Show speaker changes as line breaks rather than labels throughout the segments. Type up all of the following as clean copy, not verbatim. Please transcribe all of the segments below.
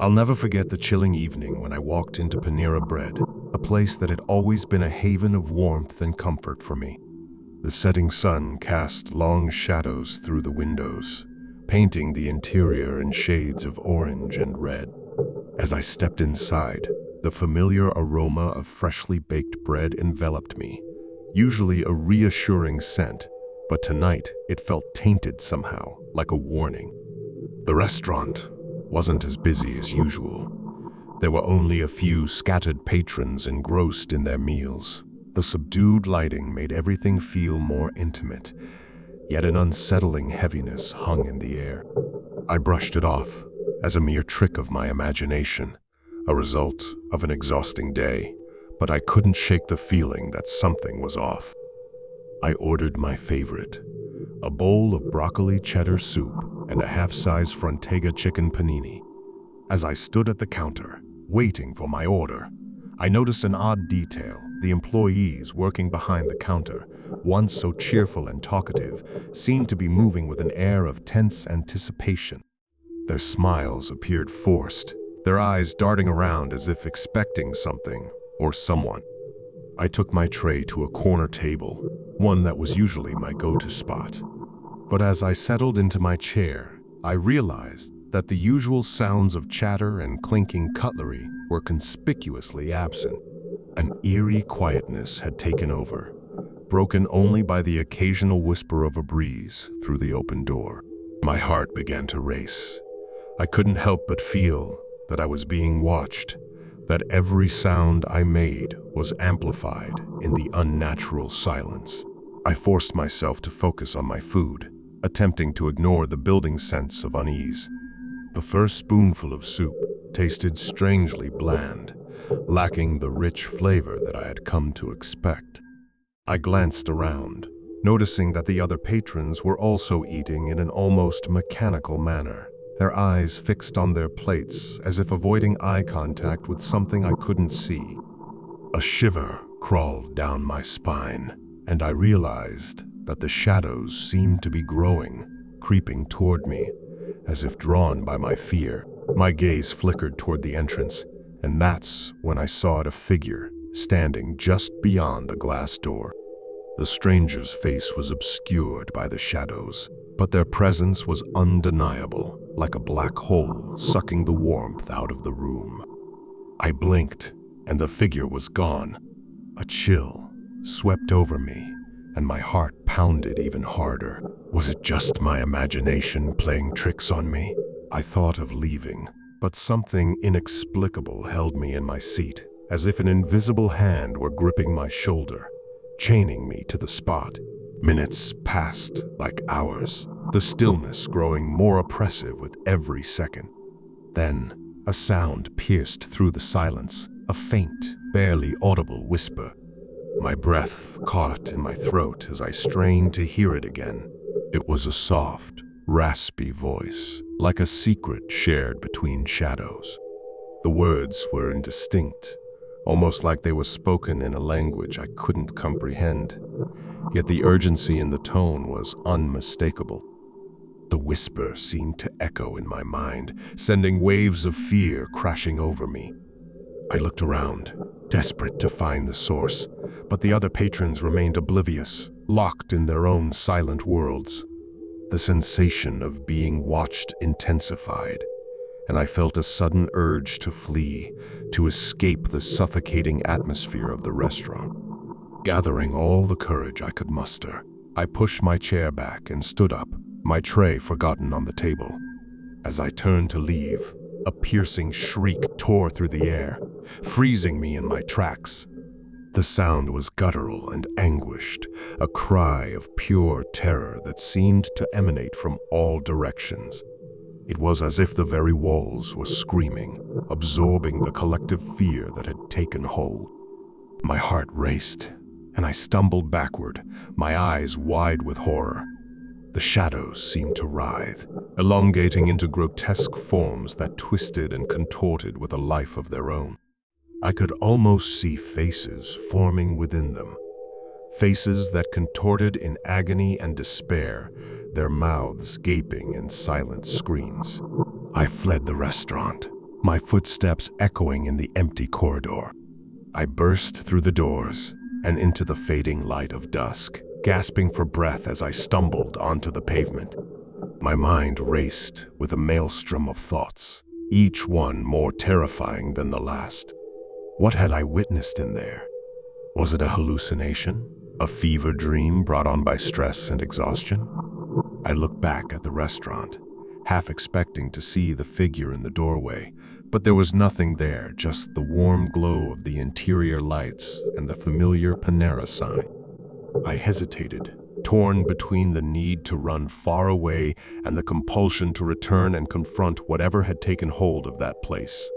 I'll never forget the chilling evening when I walked into Panera Bread, a place that had always been a haven of warmth and comfort for me. The setting sun cast long shadows through the windows, painting the interior in shades of orange and red. As I stepped inside, the familiar aroma of freshly baked bread enveloped me, usually a reassuring scent, but tonight it felt tainted somehow, like a warning. The restaurant wasn't as busy as usual. There were only a few scattered patrons engrossed in their meals. The subdued lighting made everything feel more intimate, yet an unsettling heaviness hung in the air. I brushed it off as a mere trick of my imagination, a result of an exhausting day, but I couldn't shake the feeling that something was off. I ordered my favorite, a bowl of broccoli cheddar soup and a half-size Frontega chicken panini. As I stood at the counter, waiting for my order, I noticed an odd detail. The employees working behind the counter, once so cheerful and talkative, seemed to be moving with an air of tense anticipation. Their smiles appeared forced, their eyes darting around as if expecting something or someone. I took my tray to a corner table, one that was usually my go-to spot. But as I settled into my chair, I realized that the usual sounds of chatter and clinking cutlery were conspicuously absent. An eerie quietness had taken over, broken only by the occasional whisper of a breeze through the open door. My heart began to race. I couldn't help but feel that I was being watched, that every sound I made was amplified in the unnatural silence. I forced myself to focus on my food, attempting to ignore the building sense of unease. The first spoonful of soup tasted strangely bland, lacking the rich flavor that I had come to expect. I glanced around, noticing that the other patrons were also eating in an almost mechanical manner, their eyes fixed on their plates as if avoiding eye contact with something I couldn't see. A shiver crawled down my spine, and I realized that the shadows seemed to be growing, creeping toward me, as if drawn by my fear. My gaze flickered toward the entrance, and that's when I saw a figure standing just beyond the glass door. The stranger's face was obscured by the shadows, but their presence was undeniable, like a black hole sucking the warmth out of the room. I blinked, and the figure was gone. A chill swept over me, and my heart pounded even harder. Was it just my imagination playing tricks on me? I thought of leaving, but something inexplicable held me in my seat, as if an invisible hand were gripping my shoulder, chaining me to the spot. Minutes passed like hours, the stillness growing more oppressive with every second. Then, a sound pierced through the silence, a faint, barely audible whisper. My breath caught in my throat as I strained to hear it again. It was a soft, raspy voice, like a secret shared between shadows. The words were indistinct, almost like they were spoken in a language I couldn't comprehend. Yet the urgency in the tone was unmistakable. The whisper seemed to echo in my mind, sending waves of fear crashing over me. I looked around, desperate to find the source, but the other patrons remained oblivious, locked in their own silent worlds. The sensation of being watched intensified, and I felt a sudden urge to flee, to escape the suffocating atmosphere of the restaurant. Gathering all the courage I could muster, I pushed my chair back and stood up, my tray forgotten on the table. As I turned to leave, a piercing shriek tore through the air, freezing me in my tracks. The sound was guttural and anguished, a cry of pure terror that seemed to emanate from all directions. It was as if the very walls were screaming, absorbing the collective fear that had taken hold. My heart raced, and I stumbled backward, my eyes wide with horror. The shadows seemed to writhe, elongating into grotesque forms that twisted and contorted with a life of their own. I could almost see faces forming within them, faces that contorted in agony and despair, their mouths gaping in silent screams. I fled the restaurant, my footsteps echoing in the empty corridor. I burst through the doors and into the fading light of dusk, gasping for breath as I stumbled onto the pavement. My mind raced with a maelstrom of thoughts, each one more terrifying than the last. What had I witnessed in there? Was it a hallucination? A fever dream brought on by stress and exhaustion? I looked back at the restaurant, half expecting to see the figure in the doorway, but there was nothing there, just the warm glow of the interior lights and the familiar Panera sign. I hesitated, torn between the need to run far away and the compulsion to return and confront whatever had taken hold of that place.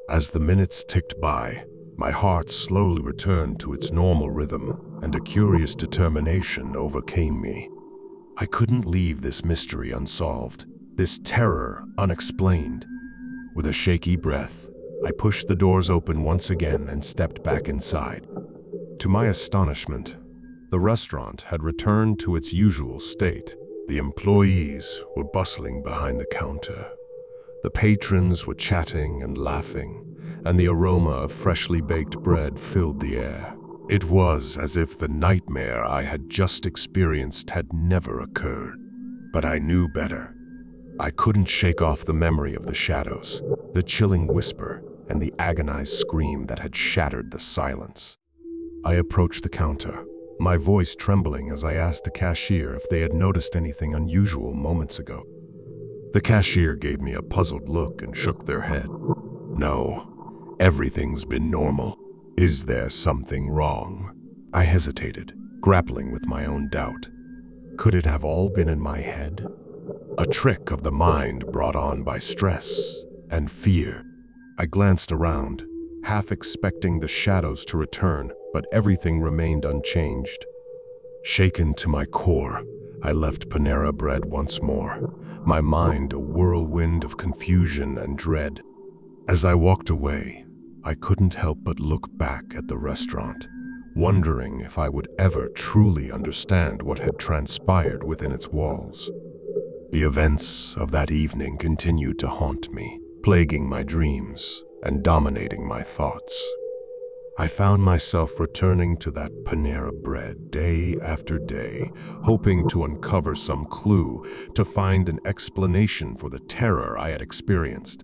As the minutes ticked by, my heart slowly returned to its normal rhythm, and a curious determination overcame me. I couldn't leave this mystery unsolved, this terror unexplained. With a shaky breath, I pushed the doors open once again and stepped back inside. To my astonishment, the restaurant had returned to its usual state. The employees were bustling behind the counter. The patrons were chatting and laughing, and the aroma of freshly baked bread filled the air. It was as if the nightmare I had just experienced had never occurred. But I knew better. I couldn't shake off the memory of the shadows, the chilling whisper, and the agonized scream that had shattered the silence. I approached the counter, my voice trembling as I asked the cashier if they had noticed anything unusual moments ago. The cashier gave me a puzzled look and shook their head. "No, everything's been normal. Is there something wrong?" I hesitated, grappling with my own doubt. Could it have all been in my head? A trick of the mind brought on by stress and fear. I glanced around, half expecting the shadows to return, but everything remained unchanged. Shaken to my core, I left Panera Bread once more, my mind a whirlwind of confusion and dread. As I walked away, I couldn't help but look back at the restaurant, wondering if I would ever truly understand what had transpired within its walls. The events of that evening continued to haunt me, plaguing my dreams and dominating my thoughts. I found myself returning to that Panera Bread day after day, hoping to uncover some clue, to find an explanation for the terror I had experienced.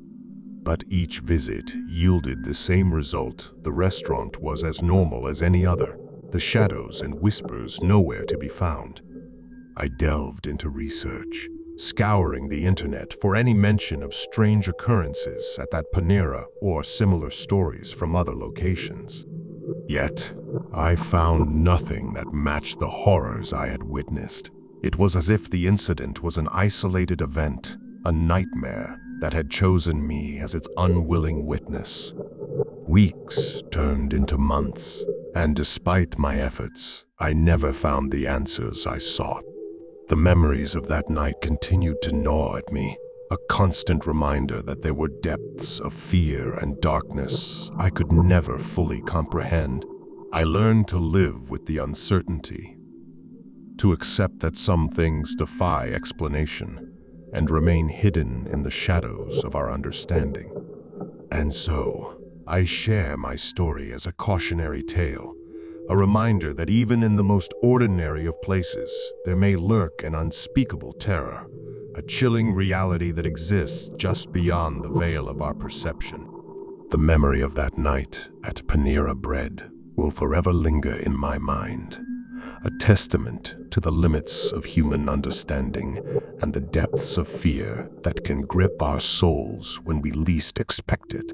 But each visit yielded the same result. The restaurant was as normal as any other, the shadows and whispers nowhere to be found. I delved into research, scouring the internet for any mention of strange occurrences at that Panera or similar stories from other locations. Yet, I found nothing that matched the horrors I had witnessed. It was as if the incident was an isolated event, a nightmare that had chosen me as its unwilling witness. Weeks turned into months, and despite my efforts, I never found the answers I sought. The memories of that night continued to gnaw at me, a constant reminder that there were depths of fear and darkness I could never fully comprehend. I learned to live with the uncertainty, to accept that some things defy explanation and remain hidden in the shadows of our understanding. And so, I share my story as a cautionary tale, a reminder that even in the most ordinary of places, there may lurk an unspeakable terror, a chilling reality that exists just beyond the veil of our perception. The memory of that night at Panera Bread will forever linger in my mind, a testament to the limits of human understanding and the depths of fear that can grip our souls when we least expect it.